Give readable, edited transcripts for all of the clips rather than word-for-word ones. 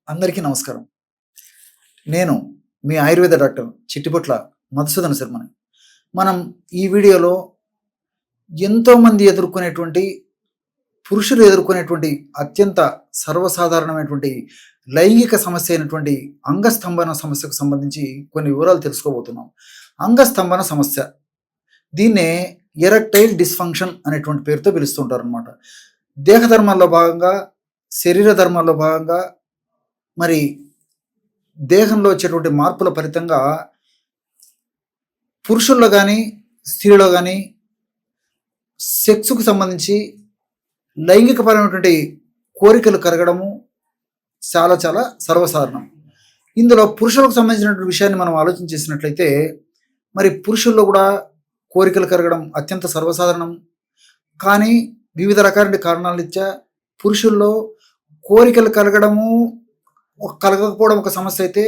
అందరికీ నమస్కారం. నేను మీ ఆయుర్వేద డాక్టర్ చిట్టిపొట్ల మధుసూదన శర్మని. మనం ఈ వీడియోలో ఎంతోమంది ఎదుర్కొనేటువంటి పురుషులు ఎదుర్కొనేటువంటి అత్యంత సర్వసాధారణమైనటువంటి లైంగిక సమస్య అయినటువంటి అంగస్తంభన సమస్యకు సంబంధించి కొన్ని వివరాలు తెలుసుకోబోతున్నాం. అంగస్తంభన సమస్య దీన్నే ఎరెక్టైల్ డిస్ఫంక్షన్ అనేటువంటి పేరుతో పిలుస్తుంటారనమాట. దేహ ధర్మాల్లో భాగంగా, శరీర ధర్మాల్లో భాగంగా మరి దేహంలో వచ్చేటువంటి మార్పుల ఫలితంగా పురుషుల్లో కానీ స్త్రీలో కానీ సెక్స్కు సంబంధించి లైంగికపరమైనటువంటి కోరికలు కరగడము చాలా చాలా సర్వసాధారణం. ఇందులో పురుషులకు సంబంధించినటువంటి విషయాన్ని మనం ఆలోచన చేసినట్లయితే మరి పురుషుల్లో కూడా కోరికలు కరగడం అత్యంత సర్వసాధారణం. కానీ వివిధ రకాల కారణాల రీత్యా పురుషుల్లో కోరికలు కలగడము కలగకపోవడం ఒక సమస్య అయితే,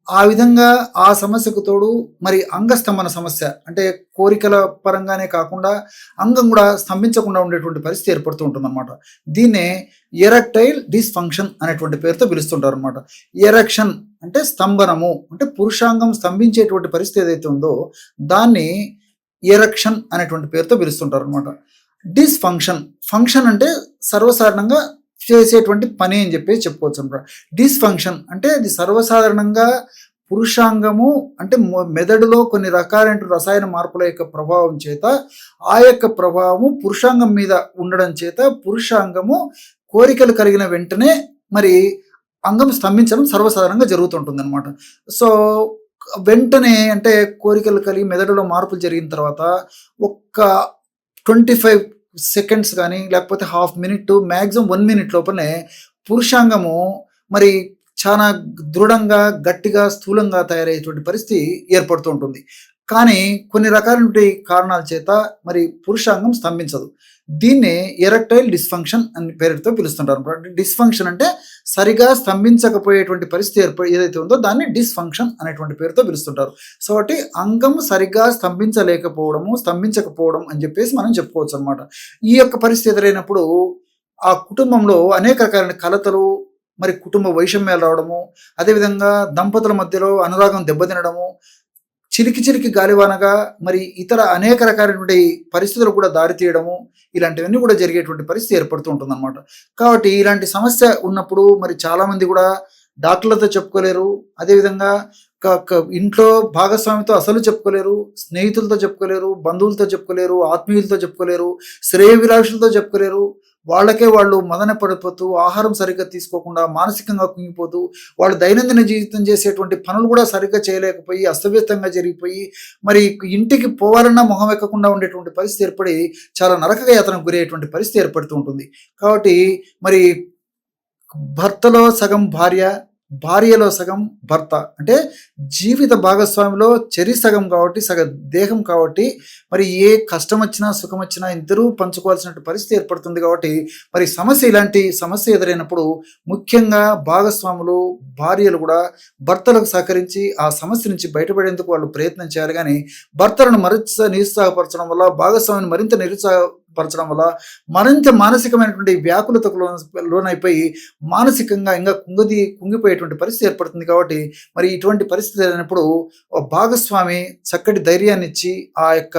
ఆ విధంగా ఆ సమస్యకు తోడు మరి అంగస్తంభన సమస్య అంటే కోరికల పరంగానే కాకుండా అంగం కూడా స్తంభించకుండా ఉండేటువంటి పరిస్థితి ఏర్పడుతూ ఉంటుందన్నమాట. దీన్నే ఎరెక్టైల్ డిస్ఫంక్షన్ అనేటువంటి పేరుతో పిలుస్తుంటారు అనమాట. ఎరెక్షన్ అంటే స్తంభనము, అంటే పురుషాంగం స్తంభించేటువంటి పరిస్థితి ఏదైతే ఉందో దాన్ని ఎరెక్షన్ అనేటువంటి పేరుతో పిలుస్తుంటారు అనమాట. డిస్ఫంక్షన్, ఫంక్షన్ అంటే సర్వసాధారణంగా చేసేటువంటి పని అని చెప్పేసి చెప్పుకోవచ్చు అనమాట. డిస్ఫంక్షన్ అంటే అది సర్వసాధారణంగా పురుషాంగము అంటే మెదడులో కొన్ని రకాలైన రసాయన మార్పుల యొక్క ప్రభావం చేత, ఆ యొక్క ప్రభావము పురుషాంగం మీద ఉండడం చేత పురుషాంగము కోరికలు కలిగిన వెంటనే మరి అంగం స్తంభించడం సర్వసాధారణంగా జరుగుతుంటుంది అనమాట. సో వెంటనే అంటే కోరికలు కలిగి మెదడులో మార్పులు జరిగిన తర్వాత ఒక్క 25 సెకండ్స్ కానీ లేకపోతే హాఫ్ మినిట్ మ్యాక్సిమం 1 మినిట్ లోపలనే పురుషాంగము మరి చాలా దృఢంగా, గట్టిగా, స్థూలంగా తయారయ్యేటువంటి పరిస్థితి ఏర్పడుతూ ఉంటుంది. కానీ కొన్ని రకాలైన కారణాల చేత మరి పురుషాంగం స్తంభించదు. దీన్నే ఎరెక్టైల్ డిస్ఫంక్షన్ అని పేరుతో పిలుస్తుంటారు. డిస్ఫంక్షన్ అంటే సరిగా స్తంభించకపోయేటువంటి పరిస్థితి ఏదైతే ఉందో దాన్ని డిస్ఫంక్షన్ అనేటువంటి పేరుతో పిలుస్తుంటారు. సో కాబట్టి అంగం సరిగా స్తంభించకపోవడం అని చెప్పేసి మనం చెప్పుకోవచ్చు అనమాట. ఈ యొక్క పరిస్థితి ఎదురైనప్పుడు ఆ కుటుంబంలో అనేక రకాలైన కలతలు, మరి కుటుంబ వైషమ్యాలు రావడము, అదేవిధంగా దంపతుల మధ్యలో అనురాగం దెబ్బతినడము, చిలికి గాలివానగా మరి ఇతర అనేక రకాలైనటువంటి పరిస్థితులు కూడా దారితీయడము, ఇలాంటివన్నీ కూడా జరిగేటువంటి పరిస్థితి ఏర్పడుతూ ఉంటుందన్నమాట. కాబట్టి ఇలాంటి సమస్య ఉన్నప్పుడు మరి చాలామంది కూడా డాక్టర్లతో చెప్పుకోలేరు, అదేవిధంగా ఇంట్లో భాగస్వామితో అసలు చెప్పుకోలేరు, స్నేహితులతో చెప్పుకోలేరు, బంధువులతో చెప్పుకోలేరు, ఆత్మీయులతో చెప్పుకోలేరు, శ్రేయభిలాషులతో చెప్పుకోలేరు. వాళ్ళకే వాళ్ళు మదన పడిపోతూ, ఆహారం సరిగ్గా తీసుకోకుండా, మానసికంగా కుంగిపోతూ, వాళ్ళు దైనందిన జీవితం చేసేటువంటి పనులు కూడా సరిగ్గా చేయలేకపోయి అస్తవ్యస్తంగా జరిగిపోయి మరి ఇంటికి పోవాలన్నా మొహం ఎక్కకుండా ఉండేటువంటి పరిస్థితి ఏర్పడి చాలా నరక యాతనకు గురయ్యేటువంటి పరిస్థితి ఏర్పడుతూ ఉంటుంది. కాబట్టి మరి భర్తలో సగం భార్య, భార్యలో సగం భర్త, అంటే జీవిత భాగస్వామిలో చెరి సగం కాబట్టి, సగం దేహం కాబట్టి మరి ఏ కష్టం వచ్చినా సుఖం వచ్చినా ఇద్దరూ పంచుకోవాల్సిన పరిస్థితి ఏర్పడుతుంది. కాబట్టి మరి ఇలాంటి సమస్య ఎదురైనప్పుడు ముఖ్యంగా భాగస్వాములు, భార్యలు కూడా భర్తలకు సహకరించి ఆ సమస్య నుంచి బయటపడేందుకు వాళ్ళు ప్రయత్నం చేయాలి. కానీ భర్తలను నిరుత్సాహపరచడం వల్ల, భాగస్వామిని మరింత నిరుత్సాహపరచడం వల్ల మరింత మానసికమైనటువంటి వ్యాకులతకు లోనైపోయి మానసికంగా ఇంకా కుంగిపోయేటువంటి పరిస్థితి ఏర్పడుతుంది. కాబట్టి మరి ఇటువంటి పరిస్థితి అయినప్పుడు భాగస్వామి చక్కటి ధైర్యాన్ని ఇచ్చి ఆ యొక్క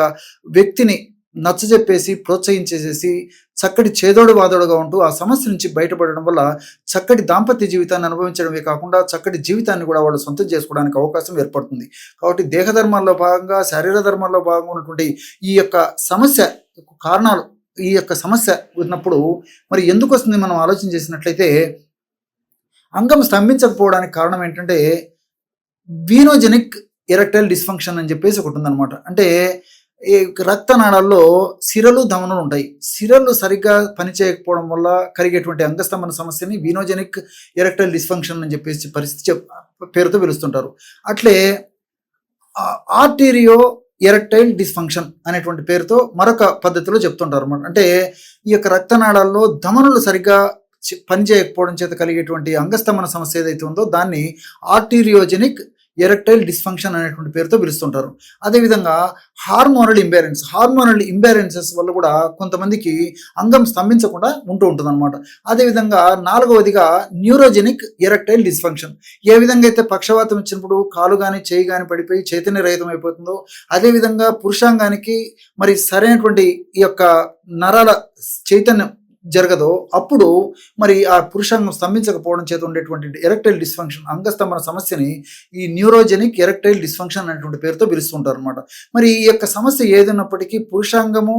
వ్యక్తిని నచ్చజెప్పేసి ప్రోత్సహించేసేసి చక్కటి చేదోడు వాదోడుగా ఉంటూ ఆ సమస్య నుంచి బయటపడడం వల్ల చక్కటి దాంపత్య జీవితాన్ని అనుభవించడమే కాకుండా చక్కటి జీవితాన్ని కూడా వాళ్ళు సొంతం చేసుకోవడానికి అవకాశం ఏర్పడుతుంది. కాబట్టి దేహ ధర్మాల్లో భాగంగా, శారీర ధర్మాల్లో భాగంగా ఉన్నటువంటి ఈ యొక్క సమస్య కారణాలు, ఈ యొక్క సమస్య ఉన్నప్పుడు మరి ఎందుకు వస్తుంది మనం ఆలోచన చేసినట్లయితే, అంగం స్తంభించకపోవడానికి కారణం ఏంటంటే వీనోజెనిక్ ఎరెక్టైల్ డిస్ఫంక్షన్ అని చెప్పేసి ఒకటి ఉందన్నమాట. అంటే ఈ రక్తనాళాల్లో సిరలు, ధమనులు ఉంటాయి. సిరలు సరిగ్గా పనిచేయకపోవడం వల్ల కలిగేటువంటి అంగస్తంభన సమస్యని వీనోజెనిక్ ఎరెక్టైల్ డిస్ఫంక్షన్ అని చెప్పేసి పరిస్థితి పేరుతో పిలుస్తుంటారు. అట్లే ఆర్టీరియో ఎరెక్టైల్ డిస్ఫంక్షన్ అనేటువంటి పేరుతో మరొక పద్ధతిలో చెప్తుంటారు అన్నమాట. అంటే ఈ యొక్క రక్తనాళాల్లో ధమనులు సరిగ్గా పనిచేయకపోవడం చేత కలిగేటువంటి అంగస్తంభన సమస్య ఏదైతే ఉందో దాన్ని ఆర్టీరియోజెనిక్ ఎరెక్టైల్ డిస్ఫంక్షన్ అనేటువంటి పేరుతో పిలుస్తుంటారు. అదేవిధంగా హార్మోనల్ ఇంబ్యాలెన్సెస్ వల్ల కూడా కొంతమందికి అంగం స్తంభించకుండా ఉంటూ ఉంటుందన్నమాట. అదేవిధంగా 4వదిగా న్యూరోజెనిక్ ఎరెక్టైల్ డిస్ఫంక్షన్. ఏ విధంగా అయితే పక్షవాతం ఇచ్చినప్పుడు కాలు కానీ చేయి కానీ పడిపోయి చైతన్య రహితం అయిపోతుందో, అదేవిధంగా పురుషాంగానికి మరి సరైనటువంటి ఈ యొక్క నరాల చైతన్యం జరగదో అప్పుడు మరి ఆ పురుషాంగం స్తంభించకపోవడం చేత ఉండేటువంటి ఎరెక్టైల్ డిస్ఫంక్షన్, అంగస్తంభన సమస్యని ఈ న్యూరోజెనిక్ ఎరెక్టైల్ డిస్ఫంక్షన్ అనేటువంటి పేరుతో పిలుస్తుంటారు అనమాట. మరి ఈ యొక్క సమస్య ఏదైనప్పటికీ పురుషాంగము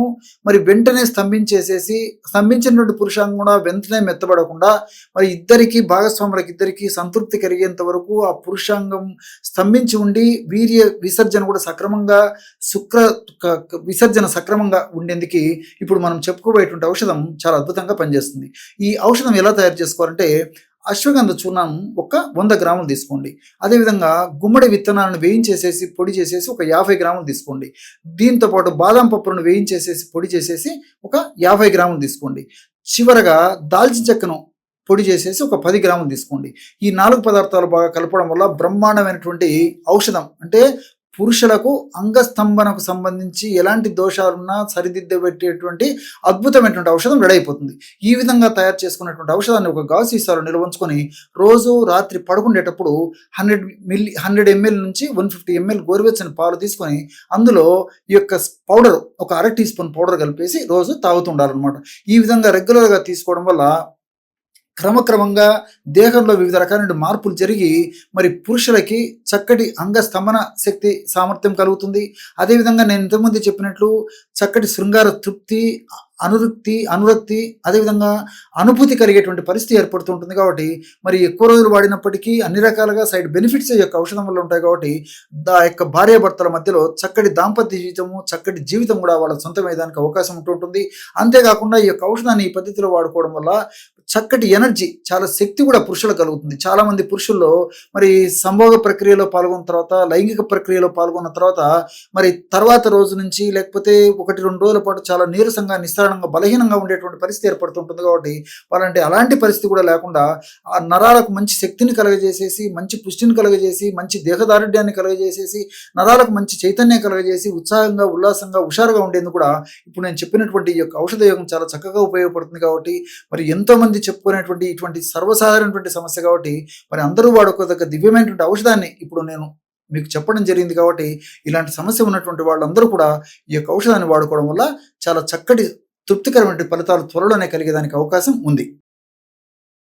మరి వెంటనే స్తంభించినటువంటి పురుషాంగం కూడా వెంటనే మెత్తబడకుండా మరి భాగస్వాములకి సంతృప్తి కలిగేంత వరకు ఆ పురుషాంగం స్తంభించి ఉండి వీర్య విసర్జన కూడా విసర్జన సక్రమంగా ఉండేందుకు ఇప్పుడు మనం చెప్పుకోబోయేటువంటి ఔషధం చాలా అద్భుతంగా పనిచేస్తుంది. ఈ ఔషధం ఎలా తయారు చేసుకోవాలంటే, అశ్వగంధ చూర్ణం ఒక 100 గ్రాములు తీసుకోండి. అదేవిధంగా గుమ్మడి విత్తనాలను వేయించేసేసి పొడి చేసేసి ఒక 50 గ్రాములు తీసుకోండి. దీంతో పాటు బాదం పప్పులను వేయించేసేసి పొడి చేసేసి ఒక 50 గ్రాములు తీసుకోండి. చివరగా దాల్చిన చెక్కను పొడి చేసేసి ఒక 10 గ్రాములు తీసుకోండి. ఈ 4 పదార్థాలు బాగా కలపడం వల్ల బ్రహ్మాండమైనటువంటి ఔషధం, అంటే పురుషులకు అంగస్తంభనకు సంబంధించి ఎలాంటి దోషాలున్నా సరిదిద్దబెట్టేటువంటి అద్భుతమైనటువంటి ఔషధం రెడీ అయిపోతుంది. ఈ విధంగా తయారు చేసుకున్నటువంటి ఔషధాన్ని ఒక గాజు సీసాలో నిల్వ ఉంచుకొని రోజు రాత్రి పడుకునేటప్పుడు 100 ml నుంచి 150 ml గోరువెచ్చని పాలు తీసుకొని అందులో ఈ యొక్క పౌడర్ ఒక 1/2 టీ స్పూన్ పౌడర్ కలిపేసి రోజు తాగుతుండాలన్నమాట. ఈ విధంగా రెగ్యులర్గా తీసుకోవడం వల్ల క్రమక్రమంగా దేహంలో వివిధ రకాలైన మార్పులు జరిగి మరి పురుషులకి చక్కటి అంగస్తంభన శక్తి సామర్థ్యం కలుగుతుంది. అదేవిధంగా నేను ఇంతకుముందు చెప్పినట్లు చక్కటి శృంగార తృప్తి, అనురక్తి అదేవిధంగా అనుభూతి కలిగేటువంటి పరిస్థితి ఏర్పడుతూ ఉంటుంది. కాబట్టి మరి ఎక్కువ రోజులు వాడినప్పటికీ అన్ని రకాలుగా సైడ్ బెనిఫిట్స్ ఈ యొక్క ఔషధం వల్ల ఉంటాయి. కాబట్టి యొక్క భార్యాభర్తల మధ్యలో చక్కటి దాంపత్య జీవితము, చక్కటి జీవితం కూడా వాళ్ళ సొంతమయ్యేదానికి అవకాశం ఉంటూ ఉంటుంది. అంతేకాకుండా ఈ యొక్క ఔషధాన్ని ఈ పద్ధతిలో వాడుకోవడం వల్ల చక్కటి ఎనర్జీ, చాలా శక్తి కూడా పురుషులకు కలుగుతుంది. చాలా మంది పురుషుల్లో మరి సంభోగ ప్రక్రియలో పాల్గొన్న తర్వాత, లైంగిక ప్రక్రియలో పాల్గొన్న తర్వాత మరి తర్వాత రోజు నుంచి లేకపోతే 1-2 రోజుల పాటు చాలా నీరసంగా, నిస్సారణంగా, బలహీనంగా ఉండేటువంటి పరిస్థితి ఏర్పడుతుంటుంది. కాబట్టి వాళ్ళంటే అలాంటి పరిస్థితి కూడా లేకుండా ఆ నరాలకు మంచి శక్తిని కలగజేసేసి, మంచి పుష్టిని కలగజేసి, మంచి దేహదారుఢ్యాన్ని కలగజేసేసి, నరాలకు మంచి చైతన్యం కలగజేసి ఉత్సాహంగా, ఉల్లాసంగా, హుషారుగా ఉండేందుకు కూడా ఇప్పుడు నేను చెప్పినటువంటి ఈ యొక్క ఔషధ యోగం చాలా చక్కగా ఉపయోగపడుతుంది. కాబట్టి మరి ఎంతో మంది చెప్పుకునేటువంటి ఇటువంటి సర్వసాధారణటువంటి సమస్య కాబట్టి మరి అందరూ వాడుకోదగ్గ దివ్యమైనటువంటి ఔషధాన్ని ఇప్పుడు నేను మీకు చెప్పడం జరిగింది. కాబట్టి ఇలాంటి సమస్య ఉన్నటువంటి వాళ్ళందరూ కూడా ఈ యొక్క ఔషధాన్ని వాడుకోవడం వల్ల చాలా చక్కటి తృప్తికరమైన ఫలితాలు త్వరలోనే కలిగేదానికి అవకాశం ఉంది.